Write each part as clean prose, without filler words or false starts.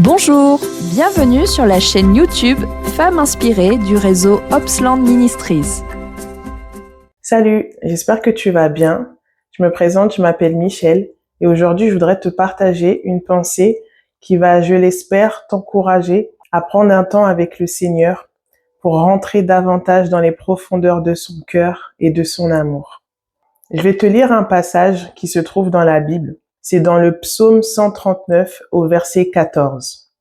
Bonjour, bienvenue sur la chaîne YouTube Femmes inspirées du réseau Opsland Ministries. Salut, j'espère que tu vas bien. Je me présente, je m'appelle Michel et aujourd'hui je voudrais te partager une pensée qui va, je l'espère, t'encourager à prendre un temps avec le Seigneur pour rentrer davantage dans les profondeurs de son cœur et de son amour. Je vais te lire un passage qui se trouve dans la Bible. C'est dans le psaume 139 au verset 14.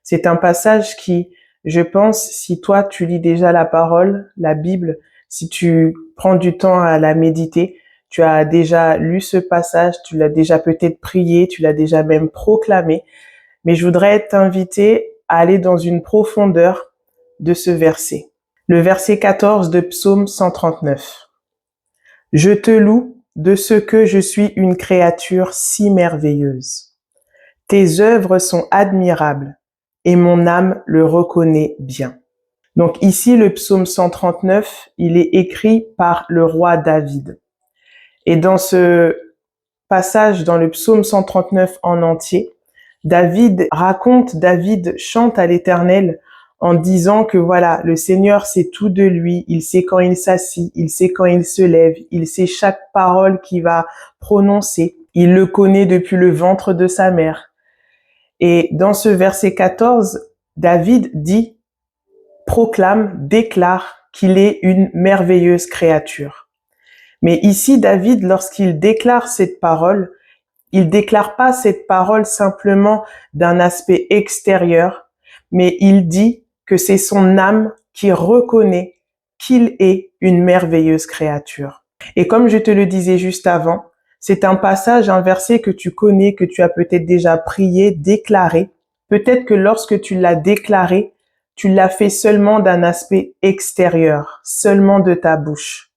C'est un passage qui, je pense, si toi tu lis déjà la parole, la Bible, si tu prends du temps à la méditer, tu as déjà lu ce passage, tu l'as déjà peut-être prié, tu l'as déjà même proclamé, mais je voudrais t'inviter à aller dans une profondeur de ce verset. Le verset 14 de psaume 139. Je te loue de ce que je suis une créature si merveilleuse. Tes œuvres sont admirables et mon âme le reconnaît bien. Donc ici, le psaume 139, il est écrit par le roi David. Et dans ce passage, dans le psaume 139 en entier, David chante à l'Éternel en disant que voilà, le Seigneur sait tout de lui, il sait quand il s'assit, il sait quand il se lève, il sait chaque parole qu'il va prononcer, il le connaît depuis le ventre de sa mère. Et dans ce verset 14, David proclame, déclare qu'il est une merveilleuse créature. Mais ici, David, lorsqu'il déclare cette parole, il déclare pas cette parole simplement d'un aspect extérieur, mais il dit que c'est son âme qui reconnaît qu'il est une merveilleuse créature. Et comme je te le disais juste avant, c'est un passage, un verset que tu connais, que tu as peut-être déjà prié, déclaré. Peut-être que lorsque tu l'as déclaré, tu l'as fait seulement d'un aspect extérieur, seulement de ta bouche.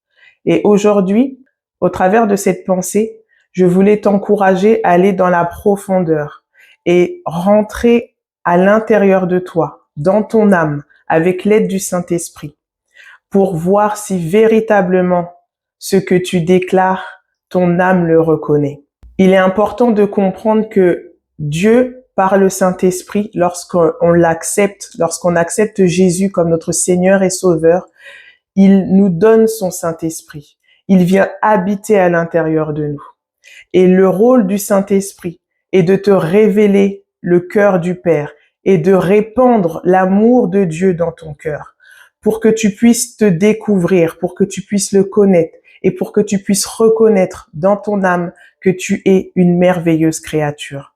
Et aujourd'hui, au travers de cette pensée, je voulais t'encourager à aller dans la profondeur et rentrer à l'intérieur de toi, dans ton âme, avec l'aide du Saint-Esprit, pour voir si véritablement ce que tu déclares, ton âme le reconnaît. Il est important de comprendre que Dieu, par le Saint-Esprit, lorsqu'on l'accepte, lorsqu'on accepte Jésus comme notre Seigneur et Sauveur, il nous donne son Saint-Esprit. Il vient habiter à l'intérieur de nous. Et le rôle du Saint-Esprit est de te révéler le cœur du Père et de répandre l'amour de Dieu dans ton cœur pour que tu puisses te découvrir, pour que tu puisses le connaître et pour que tu puisses reconnaître dans ton âme que tu es une merveilleuse créature.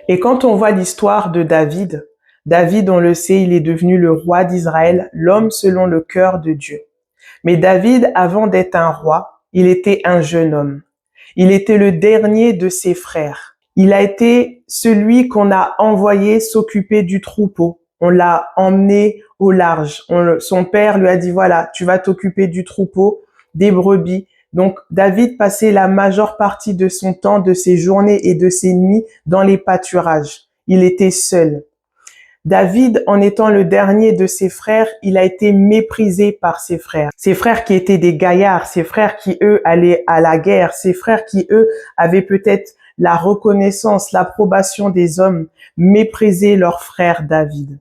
Et quand on voit l'histoire de David, on le sait, il est devenu le roi d'Israël, l'homme selon le cœur de Dieu. Mais David, avant d'être un roi, il était un jeune homme. Il était le dernier de ses frères. Il a été celui qu'on a envoyé s'occuper du troupeau. On l'a emmené au large. Son père lui a dit, voilà, tu vas t'occuper du troupeau, des brebis. Donc, David passait la majeure partie de son temps, de ses journées et de ses nuits dans les pâturages. Il était seul. David, en étant le dernier de ses frères, il a été méprisé par ses frères. Ses frères qui étaient des gaillards, ses frères qui, eux, allaient à la guerre, ses frères qui, eux, avaient peut-être la reconnaissance, l'approbation des hommes, méprisaient leur frère David.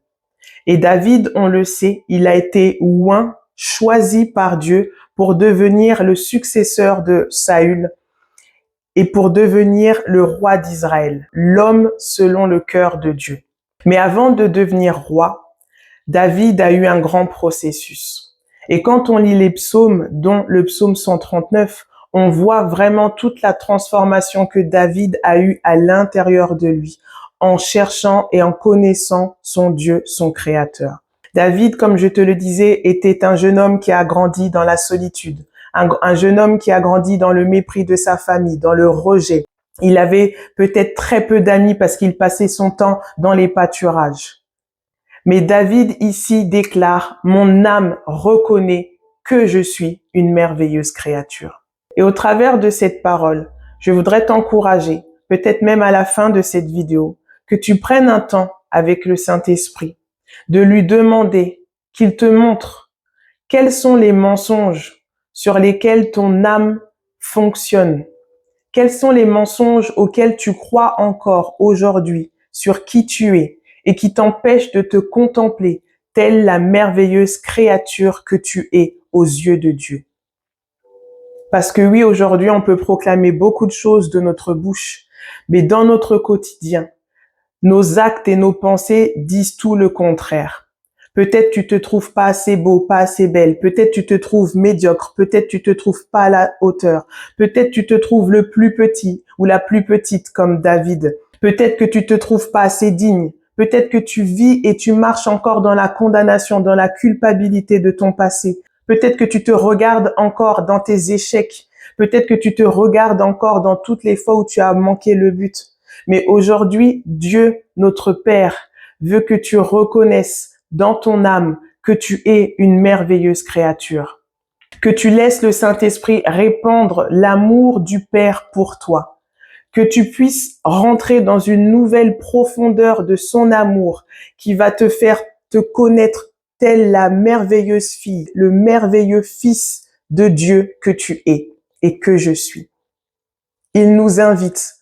Et David, on le sait, il a été oint, choisi par Dieu pour devenir le successeur de Saül et pour devenir le roi d'Israël, l'homme selon le cœur de Dieu. Mais avant de devenir roi, David a eu un grand processus. Et quand on lit les psaumes, dont le psaume 139, on voit vraiment toute la transformation que David a eue à l'intérieur de lui, en cherchant et en connaissant son Dieu, son Créateur. David, comme je te le disais, était un jeune homme qui a grandi dans la solitude, un jeune homme qui a grandi dans le mépris de sa famille, dans le rejet. Il avait peut-être très peu d'amis parce qu'il passait son temps dans les pâturages. Mais David ici déclare, mon âme reconnaît que je suis une merveilleuse créature. Et au travers de cette parole, je voudrais t'encourager, peut-être même à la fin de cette vidéo, que tu prennes un temps avec le Saint-Esprit, de lui demander qu'il te montre quels sont les mensonges sur lesquels ton âme fonctionne. Quels sont les mensonges auxquels tu crois encore aujourd'hui sur qui tu es et qui t'empêche de te contempler telle la merveilleuse créature que tu es aux yeux de Dieu. Parce que oui, aujourd'hui, on peut proclamer beaucoup de choses de notre bouche, mais dans notre quotidien, nos actes et nos pensées disent tout le contraire. Peut-être tu te trouves pas assez beau, pas assez belle. Peut-être tu te trouves médiocre. Peut-être tu te trouves pas à la hauteur. Peut-être tu te trouves le plus petit ou la plus petite comme David. Peut-être que tu te trouves pas assez digne. Peut-être que tu vis et tu marches encore dans la condamnation, dans la culpabilité de ton passé. Peut-être que tu te regardes encore dans tes échecs. Peut-être que tu te regardes encore dans toutes les fois où tu as manqué le but. Mais aujourd'hui, Dieu, notre Père, veut que tu reconnaisses dans ton âme que tu es une merveilleuse créature. Que tu laisses le Saint-Esprit répandre l'amour du Père pour toi. Que tu puisses rentrer dans une nouvelle profondeur de son amour qui va te faire te connaître telle la merveilleuse fille, le merveilleux fils de Dieu que tu es et que je suis. Il nous invite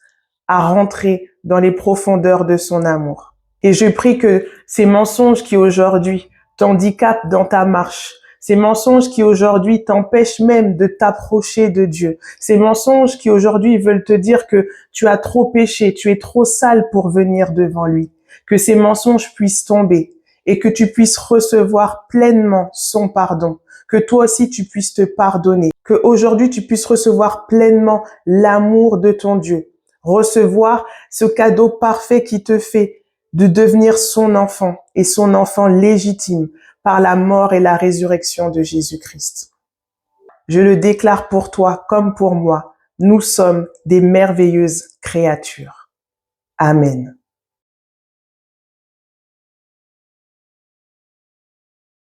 à rentrer dans les profondeurs de son amour. Et je prie que ces mensonges qui aujourd'hui t'handicapent dans ta marche, ces mensonges qui aujourd'hui t'empêchent même de t'approcher de Dieu, ces mensonges qui aujourd'hui veulent te dire que tu as trop péché, tu es trop sale pour venir devant lui, que ces mensonges puissent tomber et que tu puisses recevoir pleinement son pardon, que toi aussi tu puisses te pardonner, que aujourd'hui tu puisses recevoir pleinement l'amour de ton Dieu, recevoir ce cadeau parfait qui te fait de devenir son enfant et son enfant légitime par la mort et la résurrection de Jésus-Christ. Je le déclare pour toi comme pour moi, nous sommes des merveilleuses créatures. Amen.